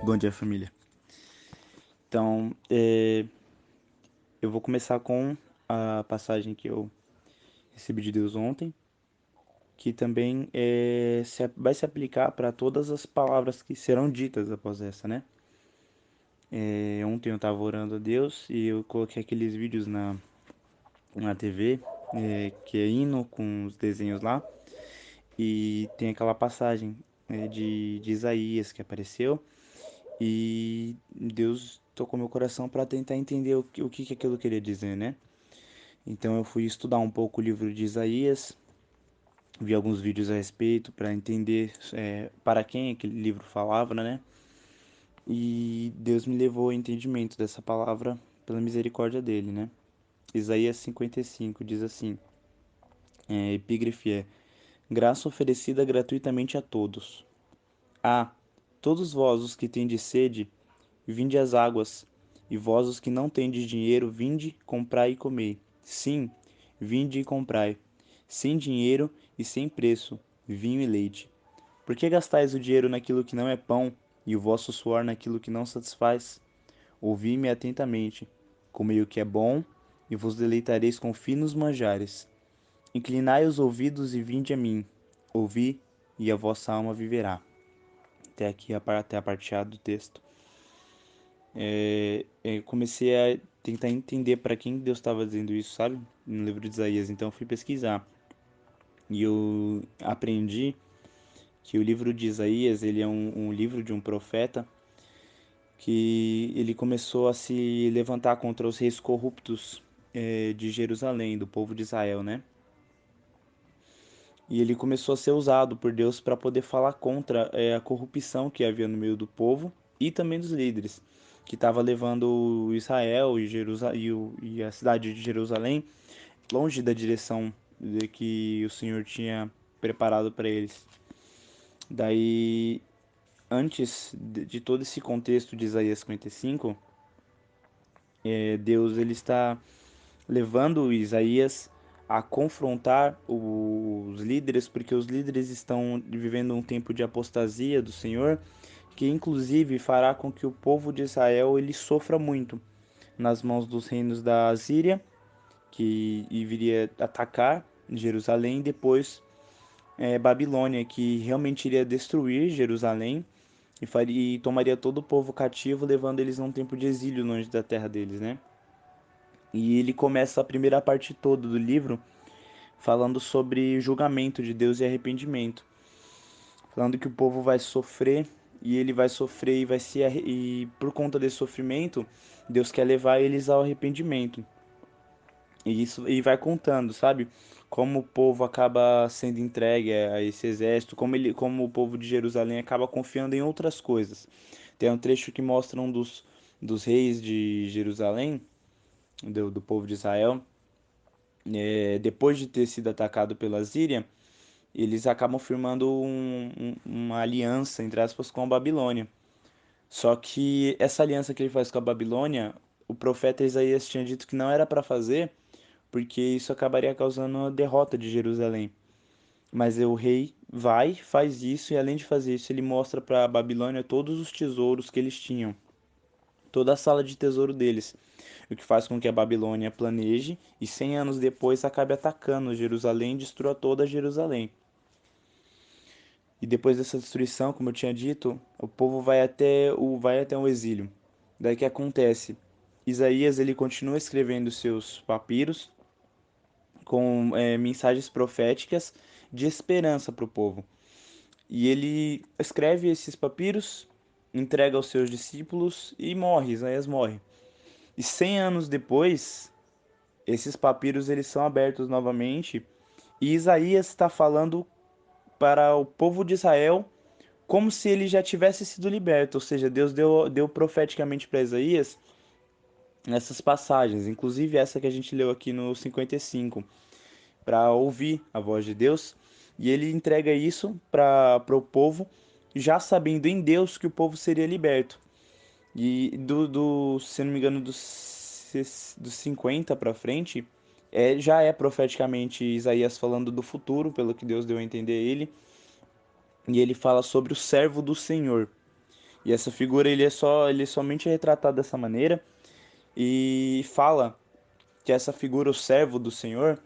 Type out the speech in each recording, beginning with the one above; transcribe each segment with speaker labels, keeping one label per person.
Speaker 1: Bom dia, família. Então, eu vou começar com a passagem que eu recebi de Deus ontem, que também vai se aplicar para todas as palavras que serão ditas após essa, né? Ontem eu estava orando a Deus e eu coloquei aqueles vídeos na TV, que é hino com os desenhos lá, e tem aquela passagem de Isaías que apareceu, e Deus tocou meu coração para tentar entender o que aquilo queria dizer, né? Então eu fui estudar um pouco o livro de Isaías, vi alguns vídeos a respeito para entender para quem aquele livro falava, né? E Deus me levou ao entendimento dessa palavra pela misericórdia dele, né? Isaías 55 diz assim, epígrafe graça oferecida gratuitamente a todos. Ah, todos vós os que tendes sede, vinde às águas, e vós os que não tendes dinheiro, vinde, comprai e comei. Sim, vinde e comprai, sem dinheiro e sem preço, vinho e leite. Por que gastais o dinheiro naquilo que não é pão, e o vosso suor naquilo que não satisfaz? Ouvi-me atentamente, comei o que é bom, e vos deleitareis com finos manjares. Inclinai os ouvidos e vinde a mim. Ouvi, e a vossa alma viverá. Até aqui, até a parte A do texto. Comecei a tentar entender para quem Deus estava dizendo isso, sabe? No livro de Isaías. Então fui pesquisar e eu aprendi que o livro de Isaías ele é um livro de um profeta que ele começou a se levantar contra os reis corruptos de Jerusalém, do povo de Israel, né? E ele começou a ser usado por Deus para poder falar contra a corrupção que havia no meio do povo e também dos líderes, que estava levando Israel e a cidade de Jerusalém longe da direção que o Senhor tinha preparado para eles. Daí, antes de todo esse contexto de Isaías 55, Deus ele está levando Isaías a confrontar os líderes, porque os líderes estão vivendo um tempo de apostasia do Senhor, que inclusive fará com que o povo de Israel ele sofra muito nas mãos dos reinos da Assíria, que viria atacar Jerusalém, e depois Babilônia, que realmente iria destruir Jerusalém e tomaria todo o povo cativo, levando eles a um tempo de exílio longe da terra deles, né? E ele começa a primeira parte toda do livro falando sobre julgamento de Deus e arrependimento, falando que o povo vai sofrer e ele vai sofrer e por conta desse sofrimento, Deus quer levar eles ao arrependimento. E vai contando, sabe? Como o povo acaba sendo entregue a esse exército, como o povo de Jerusalém acaba confiando em outras coisas. Tem um trecho que mostra um dos reis de Jerusalém, do povo de Israel, depois de ter sido atacado pela Síria, eles acabam firmando uma aliança, entre aspas, com a Babilônia. Só que essa aliança que ele faz com a Babilônia, o profeta Isaías tinha dito que não era para fazer, porque isso acabaria causando a derrota de Jerusalém. Mas o rei vai, faz isso, e além de fazer isso, ele mostra para a Babilônia todos os tesouros que eles tinham, toda a sala de tesouro deles, o que faz com que a Babilônia planeje e 100 anos depois acabe atacando Jerusalém e destrua toda Jerusalém. E depois dessa destruição, como eu tinha dito, o povo vai até o exílio. Daí que acontece? Isaías ele continua escrevendo seus papiros com mensagens proféticas de esperança para o povo. E ele escreve esses papiros, entrega aos seus discípulos e morre. Isaías morre. E 100 anos depois, esses papiros eles são abertos novamente e Isaías está falando para o povo de Israel como se ele já tivesse sido liberto, ou seja, Deus deu profeticamente para Isaías essas passagens, inclusive essa que a gente leu aqui no 55, para ouvir a voz de Deus, e ele entrega isso para o povo, já sabendo em Deus que o povo seria liberto. E se não me engano, dos 50 para frente, já é profeticamente Isaías falando do futuro, pelo que Deus deu a entender a ele, e ele fala sobre o servo do Senhor. E essa figura ele é somente retratado dessa maneira e fala que essa figura, o servo do Senhor,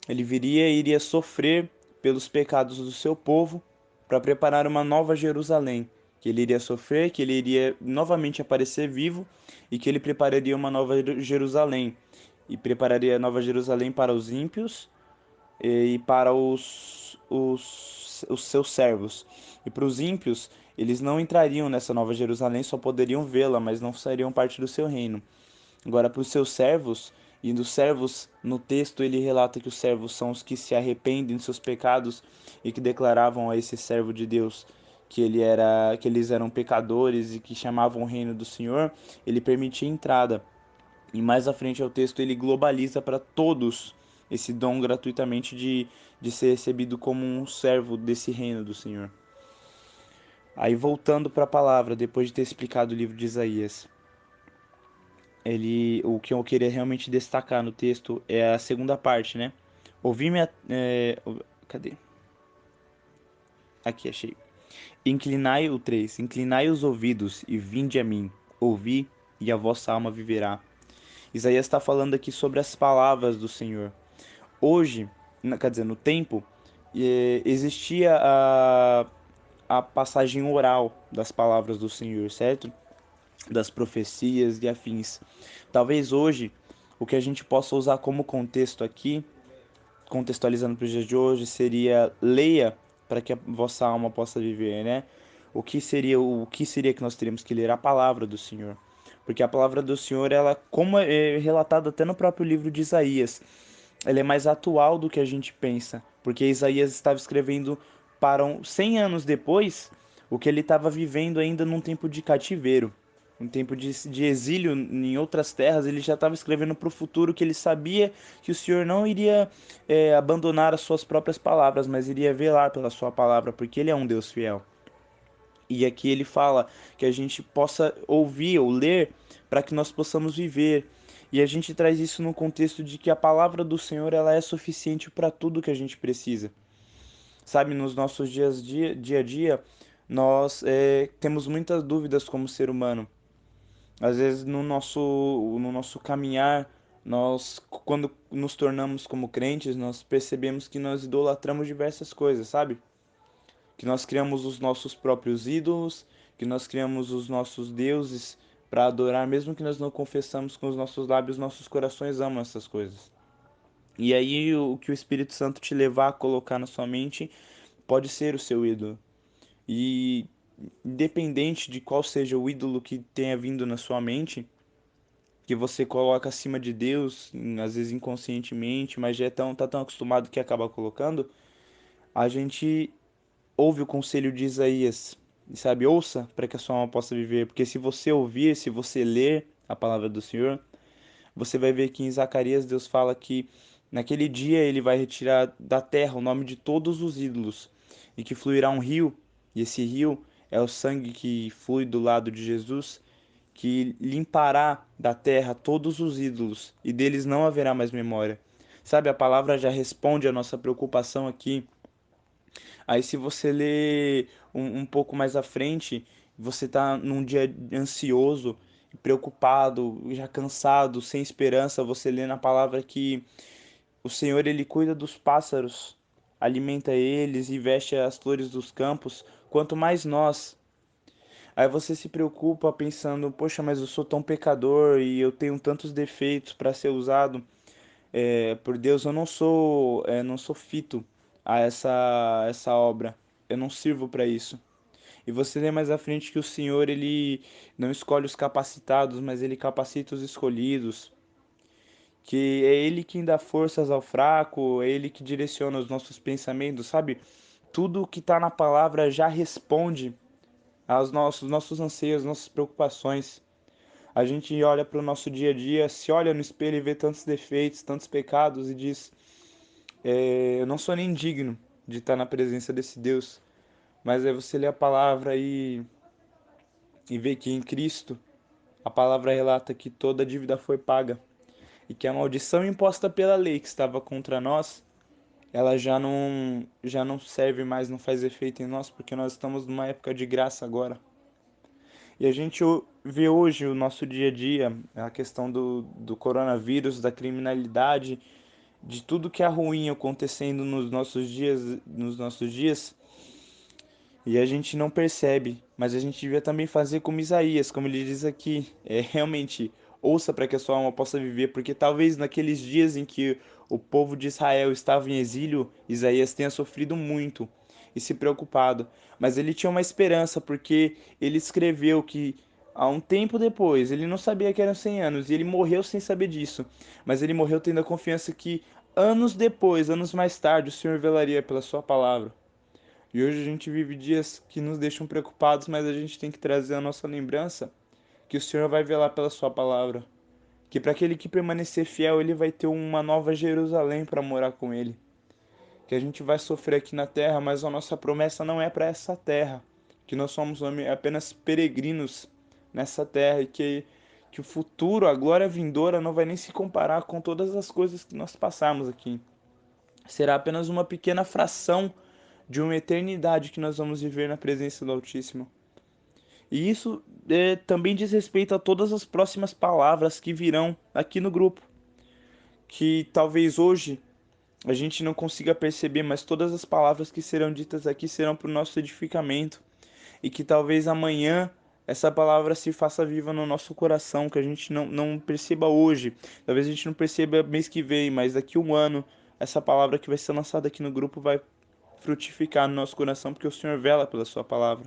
Speaker 1: ele viria e iria sofrer pelos pecados do seu povo para preparar uma nova Jerusalém. Que ele iria sofrer, que ele iria novamente aparecer vivo e que ele prepararia uma nova Jerusalém. E prepararia a nova Jerusalém para os ímpios e para os seus servos. E para os ímpios, eles não entrariam nessa nova Jerusalém, só poderiam vê-la, mas não seriam parte do seu reino. Agora, para os seus servos, e dos servos, no texto ele relata que os servos são os que se arrependem de seus pecados e que declaravam a esse servo de Deus que eles eram pecadores e que chamavam o reino do Senhor, ele permitia entrada. E mais à frente ao texto ele globaliza para todos esse dom gratuitamente de ser recebido como um servo desse reino do Senhor. Aí voltando para a palavra, depois de ter explicado o livro de Isaías, o que eu queria realmente destacar no texto é a segunda parte, né? Ouvi-me, cadê? Aqui, achei. Inclinai o 3, inclinai os ouvidos e vinde a mim, ouvi e a vossa alma viverá. Isaías está falando aqui sobre as palavras do Senhor. Hoje, quer dizer, no tempo, existia a passagem oral das palavras do Senhor, certo? Das profecias e afins. Talvez hoje o que a gente possa usar como contexto aqui, contextualizando para os dias de hoje, seria leia para que a vossa alma possa viver, né? O que seria que nós teríamos que ler? A palavra do Senhor. Porque a palavra do Senhor, ela, como é relatado até no próprio livro de Isaías, ela é mais atual do que a gente pensa. Porque Isaías estava escrevendo para 100 anos depois, o que ele estava vivendo ainda num tempo de cativeiro. Um tempo de exílio em outras terras, ele já estava escrevendo para o futuro que ele sabia que o Senhor não iria abandonar as suas próprias palavras, mas iria velar pela sua palavra, porque ele é um Deus fiel. E aqui ele fala que a gente possa ouvir ou ler para que nós possamos viver. E a gente traz isso no contexto de que a palavra do Senhor ela é suficiente para tudo que a gente precisa. Sabe, nos nossos dia a dia, nós temos muitas dúvidas como ser humano. Às vezes no nosso caminhar, nós, quando nos tornamos como crentes, nós percebemos que nós idolatramos diversas coisas, sabe? Que nós criamos os nossos próprios ídolos, que nós criamos os nossos deuses para adorar, mesmo que nós não confessamos com os nossos lábios, nossos corações amam essas coisas. E aí o que o Espírito Santo te levar a colocar na sua mente pode ser o seu ídolo. E independente de qual seja o ídolo que tenha vindo na sua mente, que você coloca acima de Deus, às vezes inconscientemente, mas já tá tão acostumado que acaba colocando, a gente ouve o conselho de Isaías, sabe? Ouça para que a sua alma possa viver, porque se você ouvir, se você ler a palavra do Senhor, você vai ver que em Zacarias Deus fala que naquele dia ele vai retirar da terra o nome de todos os ídolos e que fluirá um rio, e esse rio é o sangue que flui do lado de Jesus, que limpará da terra todos os ídolos e deles não haverá mais memória. Sabe, a palavra já responde a nossa preocupação aqui. Aí se você lê um pouco mais à frente, você tá num dia ansioso, preocupado, já cansado, sem esperança, você lê na palavra que o Senhor ele cuida dos pássaros, alimenta eles e veste as flores dos campos, quanto mais nós. Aí você se preocupa pensando, poxa, mas eu sou tão pecador e eu tenho tantos defeitos para ser usado por Deus, eu não sou fito a essa obra. Eu não sirvo para isso. E você lê mais à frente que o Senhor ele não escolhe os capacitados, mas ele capacita os escolhidos. Que é ele quem dá forças ao fraco, é ele que direciona os nossos pensamentos, sabe? Tudo que está na palavra já responde aos nossos anseios, nossas preocupações. A gente olha para o nosso dia a dia, se olha no espelho e vê tantos defeitos, tantos pecados e diz: eu não sou nem digno de estar na presença desse Deus. Mas aí você lê a palavra e vê que em Cristo a palavra relata que toda a dívida foi paga e que a maldição imposta pela lei que estava contra nós, ela já não serve mais, não faz efeito em nós, porque nós estamos numa época de graça agora. E a gente vê hoje o nosso dia a dia, a questão do coronavírus, da criminalidade, de tudo que é ruim acontecendo nos nossos dias, e a gente não percebe, mas a gente devia também fazer como Isaías, como ele diz aqui, realmente ouça para que a sua alma possa viver, porque talvez naqueles dias em que o povo de Israel estava em exílio, Isaías tenha sofrido muito e se preocupado, mas ele tinha uma esperança, porque ele escreveu que há um tempo depois, ele não sabia que eram 100 anos, e ele morreu sem saber disso, mas ele morreu tendo a confiança que anos depois, anos mais tarde, o Senhor velaria pela sua palavra. E hoje a gente vive dias que nos deixam preocupados, mas a gente tem que trazer a nossa lembrança que o Senhor vai velar pela sua palavra, que para aquele que permanecer fiel, ele vai ter uma nova Jerusalém para morar com ele. Que a gente vai sofrer aqui na terra, mas a nossa promessa não é para essa terra, que nós somos apenas peregrinos nessa terra e que o futuro, a glória vindoura, não vai nem se comparar com todas as coisas que nós passamos aqui. Será apenas uma pequena fração de uma eternidade que nós vamos viver na presença do Altíssimo. E isso também diz respeito a todas as próximas palavras que virão aqui no grupo, que talvez hoje a gente não consiga perceber, mas todas as palavras que serão ditas aqui serão para o nosso edificamento, e que talvez amanhã essa palavra se faça viva no nosso coração, que a gente não perceba hoje, talvez a gente não perceba mês que vem, mas daqui a um ano essa palavra que vai ser lançada aqui no grupo vai frutificar no nosso coração, porque o Senhor vela pela sua palavra.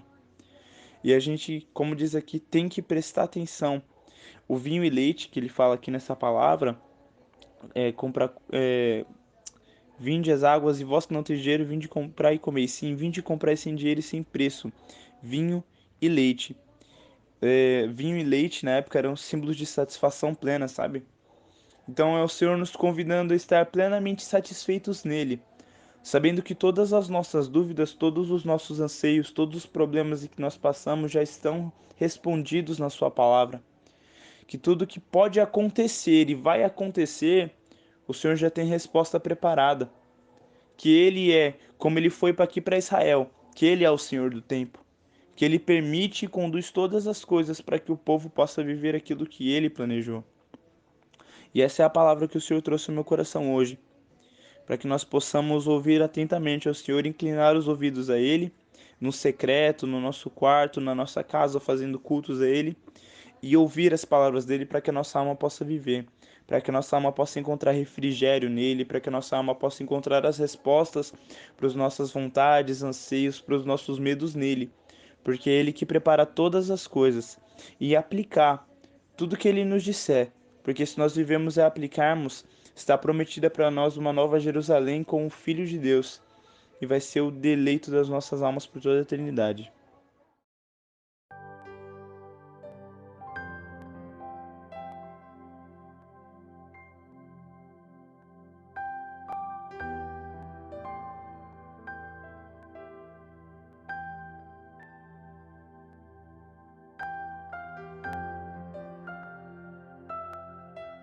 Speaker 1: E a gente, como diz aqui, tem que prestar atenção. O vinho e leite que ele fala aqui nessa palavra comprar, vinde as águas e vós que não tendes dinheiro, vinde comprar e comer. Sim, vinde comprar sem dinheiro e sem preço. Vinho e leite. Vinho e leite na época eram símbolos de satisfação plena, sabe? Então é o Senhor nos convidando a estar plenamente satisfeitos nele, sabendo que todas as nossas dúvidas, todos os nossos anseios, todos os problemas em que nós passamos já estão respondidos na Sua palavra. Que tudo que pode acontecer e vai acontecer, o Senhor já tem resposta preparada. Que Ele é, como Ele foi para aqui para Israel, que Ele é o Senhor do tempo. Que Ele permite e conduz todas as coisas para que o povo possa viver aquilo que Ele planejou. E essa é a palavra que o Senhor trouxe ao meu coração hoje, para que nós possamos ouvir atentamente ao Senhor, inclinar os ouvidos a Ele, no secreto, no nosso quarto, na nossa casa, fazendo cultos a Ele, e ouvir as palavras dele para que a nossa alma possa viver, para que a nossa alma possa encontrar refrigério nele, para que a nossa alma possa encontrar as respostas para as nossas vontades, anseios, para os nossos medos nele, porque é ele que prepara todas as coisas, e aplicar tudo que ele nos disser, porque se nós vivemos e aplicarmos, está prometida para nós uma nova Jerusalém com o Filho de Deus, e vai ser o deleito das nossas almas por toda a eternidade.